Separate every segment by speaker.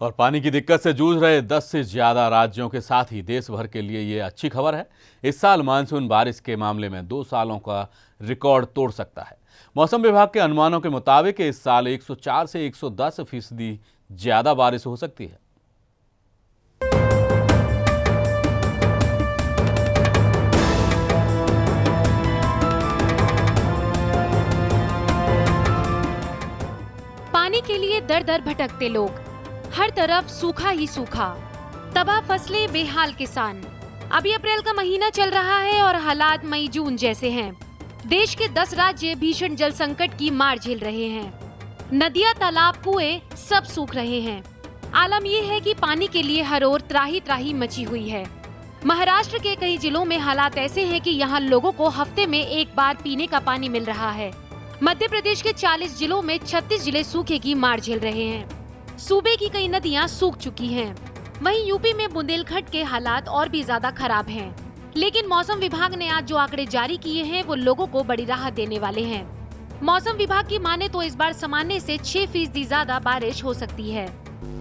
Speaker 1: और पानी की दिक्कत से जूझ रहे 10 से ज्यादा राज्यों के साथ ही देश भर के लिए ये अच्छी खबर है। इस साल मानसून बारिश के मामले में 2 सालों का रिकॉर्ड तोड़ सकता है। मौसम विभाग के अनुमानों के मुताबिक इस साल 104 से 110% ज्यादा बारिश हो सकती है।
Speaker 2: पानी के लिए दर दर भटकते लोग, हर तरफ सूखा ही सूखा, तबाह फसलें, बेहाल किसान। अभी अप्रैल का महीना चल रहा है और हालात मई जून जैसे हैं। देश के 10 राज्य भीषण जल संकट की मार झेल रहे हैं। नदियां, तालाब, कुएं सब सूख रहे हैं। आलम यह है कि पानी के लिए हर ओर त्राही त्राही मची हुई है। महाराष्ट्र के कई जिलों में हालात ऐसे हैं कि यहाँ लोगों को हफ्ते में एक बार पीने का पानी मिल रहा है। मध्य प्रदेश के 40 जिलों में 36 जिले सूखे की मार झेल रहे हैं। सूबे की कई नदियां सूख चुकी हैं। वहीं यूपी में बुंदेलखंड के हालात और भी ज्यादा खराब हैं। लेकिन मौसम विभाग ने आज जो आंकड़े जारी किए हैं वो लोगों को बड़ी राहत देने वाले हैं। मौसम विभाग की माने तो इस बार सामान्य से 6% ज्यादा बारिश हो सकती है।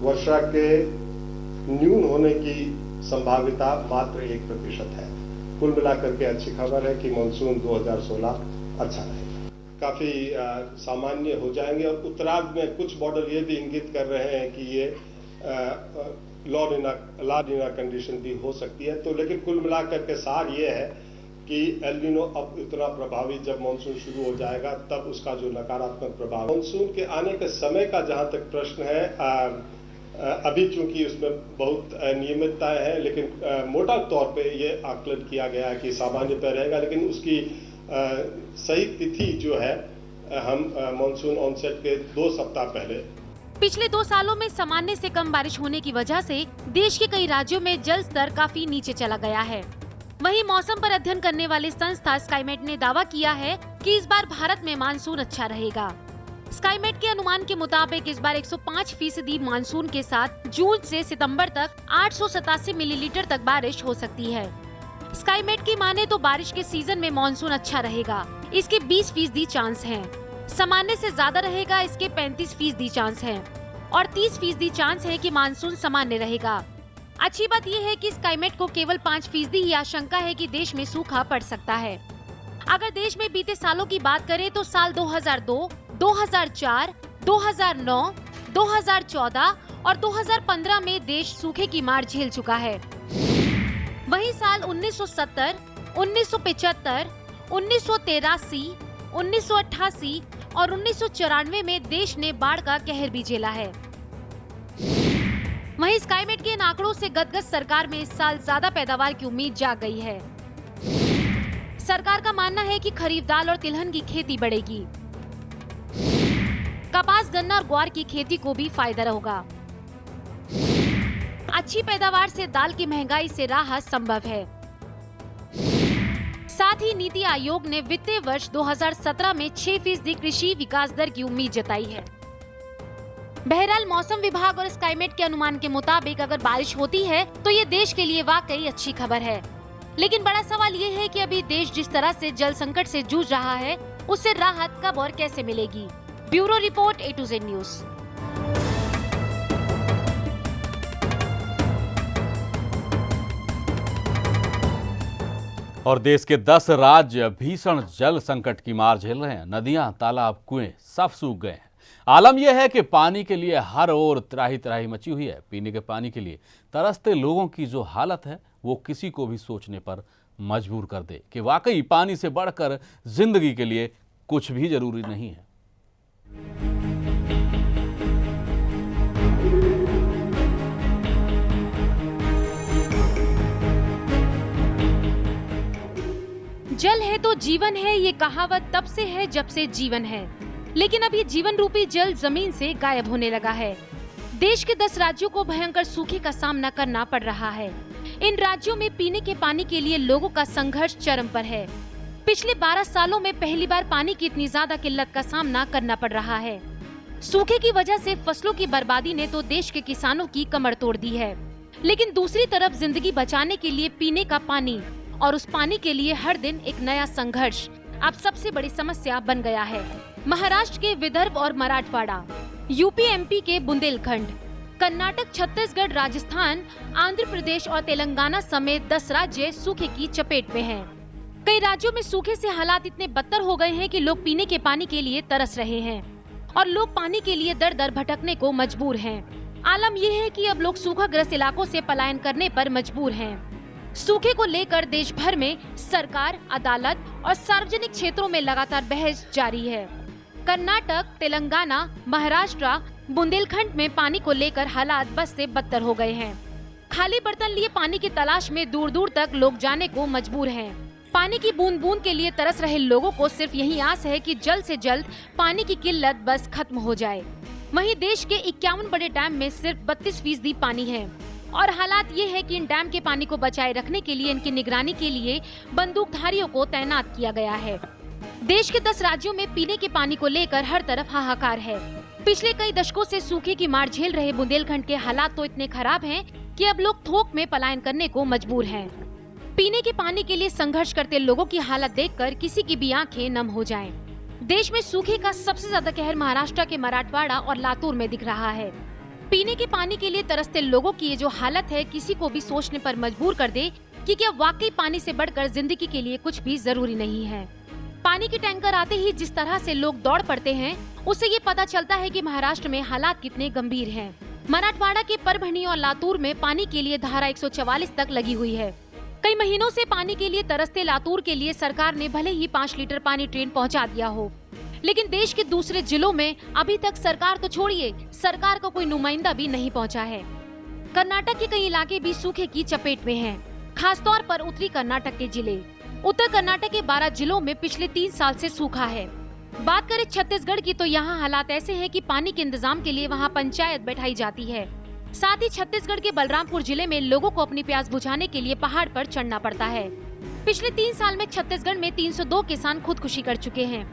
Speaker 3: वर्षा के न्यून होने की संभाव्यता मात्र 1% है। कुल मिलाकर के अच्छी खबर है कि मानसून 2016 अच्छा रहेगा, काफी सामान्य हो जाएंगे। और उत्तरार्ध में कुछ मॉडल ये भी इंगित कर रहे हैं कि ये ला नीना कंडीशन भी हो सकती है। तो लेकिन कुल मिलाकर के सार ये है कि एल नीनो अब इतना प्रभावी जब मानसून शुरू हो जाएगा तब उसका जो नकारात्मक प्रभाव, मानसून के आने के समय का जहां तक प्रश्न है, अभी चूंकि उसमें बहुत नियमितताएं हैं, लेकिन मोटा तौर पे ये आकलन किया गया है कि सामान्य पे रहेगा। लेकिन उसकी सही तिथि जो है हम मानसून ऑनसेट के 2 सप्ताह पहले।
Speaker 2: पिछले 2 सालों में सामान्य से कम बारिश होने की वजह से देश के कई राज्यों में जल स्तर काफी नीचे चला गया है। वहीं मौसम पर अध्ययन करने वाली संस्था स्काईमेट ने दावा किया है कि इस बार भारत में मानसून अच्छा रहेगा। स्काईमेट के अनुमान के मुताबिक इस बार 105% मानसून के साथ जून से सितंबर तक 887 मिलीलीटर तक बारिश हो सकती है। स्काईमेट की माने तो बारिश के सीजन में मानसून अच्छा रहेगा, इसके 20% चांस हैं। सामान्य से ज्यादा रहेगा, इसके 35% चांस हैं। और 30% चांस है कि मानसून सामान्य रहेगा। अच्छी बात यह है कि स्काईमेट को केवल 5% ही आशंका है कि देश में सूखा पड़ सकता है। अगर देश में बीते सालों की बात करें तो साल 2002, 2004, 2009, 2014 और 2015 में देश सूखे की मार झेल चुका है। वहीं साल 1970, 1975, 1983, 1988 और 1994 में देश ने बाढ़ का कहर भी झेला है। वहीं स्काईमेट के इन आंकड़ों से गदगद सरकार में इस साल ज्यादा पैदावार की उम्मीद जाग गई है। सरकार का मानना है कि खरीफ दाल और तिलहन की खेती बढ़ेगी। कपास, गन्ना और ग्वार की खेती को भी फायदा होगा। अच्छी पैदावार से दाल की महंगाई से राहत संभव है। साथ ही नीति आयोग ने वित्तीय वर्ष 2017 में 6% कृषि विकास दर की उम्मीद जताई है। बहरहाल मौसम विभाग और स्काईमेट के अनुमान के मुताबिक अगर बारिश होती है तो ये देश के लिए वाकई अच्छी खबर है। लेकिन बड़ा सवाल ये है कि अभी देश जिस तरह से जल संकट से जूझ रहा है उससे राहत कब और कैसे मिलेगी। Bureau report, A to Z news.
Speaker 1: और देश के 10 राज्य भीषण जल संकट की मार झेल रहे हैं। नदियां, तालाब, कुएं सब सूख गए हैं। आलम यह है कि पानी के लिए हर ओर त्राही त्राही मची हुई है। पीने के पानी के लिए तरसते लोगों की जो हालत है वो किसी को भी सोचने पर मजबूर कर दे कि वाकई पानी से बढ़कर जिंदगी के लिए कुछ भी जरूरी नहीं है।
Speaker 2: जल है तो जीवन है, ये कहावत तब से है जब से जीवन है। लेकिन अब ये जीवन रूपी जल जमीन से गायब होने लगा है। देश के 10 राज्यों को भयंकर सूखे का सामना करना पड़ रहा है। इन राज्यों में पीने के पानी के लिए लोगों का संघर्ष चरम पर है। पिछले 12 सालों में पहली बार पानी की इतनी ज्यादा किल्लत का सामना करना पड़ रहा है। सूखे की वजह से फसलों की बर्बादी ने तो देश के किसानों की कमर तोड़ दी है। लेकिन दूसरी तरफ जिंदगी बचाने के लिए पीने का पानी और उस पानी के लिए हर दिन एक नया संघर्ष अब सबसे बड़ी समस्या बन गया है। महाराष्ट्र के विदर्भ और मराठवाड़ा, यूपी एमपी के बुंदेलखंड, कर्नाटक, छत्तीसगढ़, राजस्थान, आंध्र प्रदेश और तेलंगाना समेत 10 राज्य सूखे की चपेट में हैं। कई राज्यों में सूखे से हालात इतने बदतर हो गए हैं कि लोग पीने के पानी के लिए तरस रहे हैं और लोग पानी के लिए दर दर भटकने को मजबूर हैं। आलम यह है कि अब लोग सूखाग्रस्त इलाकों से पलायन करने पर मजबूर हैं। सूखे को लेकर देश भर में सरकार, अदालत और सार्वजनिक क्षेत्रों में लगातार बहस जारी है। कर्नाटक, तेलंगाना, महाराष्ट्र, बुंदेलखंड में पानी को लेकर हालात बस से बदतर हो गए हैं। खाली बर्तन लिए पानी की तलाश में दूर दूर तक लोग जाने को मजबूर हैं। पानी की बूंद बूंद के लिए तरस रहे लोगों को सिर्फ यही आस है कि जल्द से जल्द पानी की किल्लत बस खत्म हो जाए। वहीं देश के 51 बड़े डैम में सिर्फ 32% पानी है और हालात ये है कि इन डैम के पानी को बचाए रखने के लिए इनकी निगरानी के लिए बंदूकधारियों को तैनात किया गया है। देश के 10 राज्यों में पीने के पानी को लेकर हर तरफ हाहाकार है। पिछले कई दशकों से सूखे की मार झेल रहे बुंदेलखंड के हालात तो इतने खराब हैं कि अब लोग थोक में पलायन करने को मजबूर हैं। पीने के पानी के लिए संघर्ष करते लोगों की हालत देखकर किसी की भी आंखें नम हो जाएं। देश में सूखे का सबसे ज्यादा कहर महाराष्ट्र के मराठवाड़ा और लातूर में दिख रहा है। पीने के पानी के लिए तरसते लोगों की ये जो हालत है किसी को भी सोचने पर मजबूर कर दे कि क्या वाकई पानी से बढ़कर जिंदगी के लिए कुछ भी जरूरी नहीं है। पानी के टैंकर आते ही जिस तरह से लोग दौड़ पड़ते हैं उससे ये पता चलता है कि महाराष्ट्र में हालात कितने गंभीर हैं। मराठवाड़ा के परभणी और लातूर में पानी के लिए धारा 144 तक लगी हुई है। कई महीनों से पानी के लिए तरसते लातूर के लिए सरकार ने भले ही 5 लीटर पानी ट्रेन पहुंचा दिया हो, लेकिन देश के दूसरे जिलों में अभी तक सरकार तो छोड़िए, सरकार का कोई नुमाइंदा भी नहीं पहुंचा है। कर्नाटक के कई इलाके भी सूखे की चपेट में हैं, खासतौर पर उत्तरी कर्नाटक के जिले। उत्तर कर्नाटक के 12 जिलों में पिछले 3 साल से सूखा है। बात करें छत्तीसगढ़ की तो यहाँ हालात ऐसे हैं कि पानी के इंतजाम के लिए वहाँ पंचायत बैठाई जाती है। साथ ही छत्तीसगढ़ के बलरामपुर जिले में लोगों को अपनी प्यास बुझाने के लिए पहाड़ पर चढ़ना पड़ता है। पिछले 3 साल में छत्तीसगढ़ में 302 किसान खुदकुशी कर चुके हैं।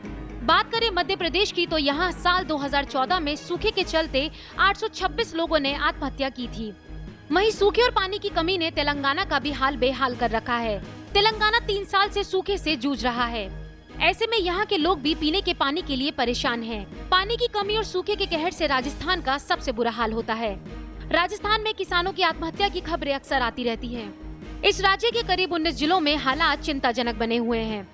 Speaker 2: बात करें मध्य प्रदेश की तो यहाँ साल 2014 में सूखे के चलते 826 लोगों ने आत्महत्या की थी। वहीं सूखे और पानी की कमी ने तेलंगाना का भी हाल बेहाल कर रखा है। तेलंगाना 3 साल से सूखे से जूझ रहा है। ऐसे में यहाँ के लोग भी पीने के पानी के लिए परेशान हैं। पानी की कमी और सूखे के कहर से राजस्थान का सबसे बुरा हाल होता है। राजस्थान में किसानों की आत्महत्या की खबरें अक्सर आती रहती हैं। इस राज्य के करीब 19 जिलों में हालात चिंताजनक बने हुए हैं।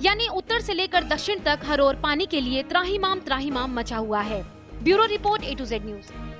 Speaker 2: यानी उत्तर से लेकर दक्षिण तक हर ओर पानी के लिए त्राहिमाम मचा हुआ है। Bureau report A to Z news.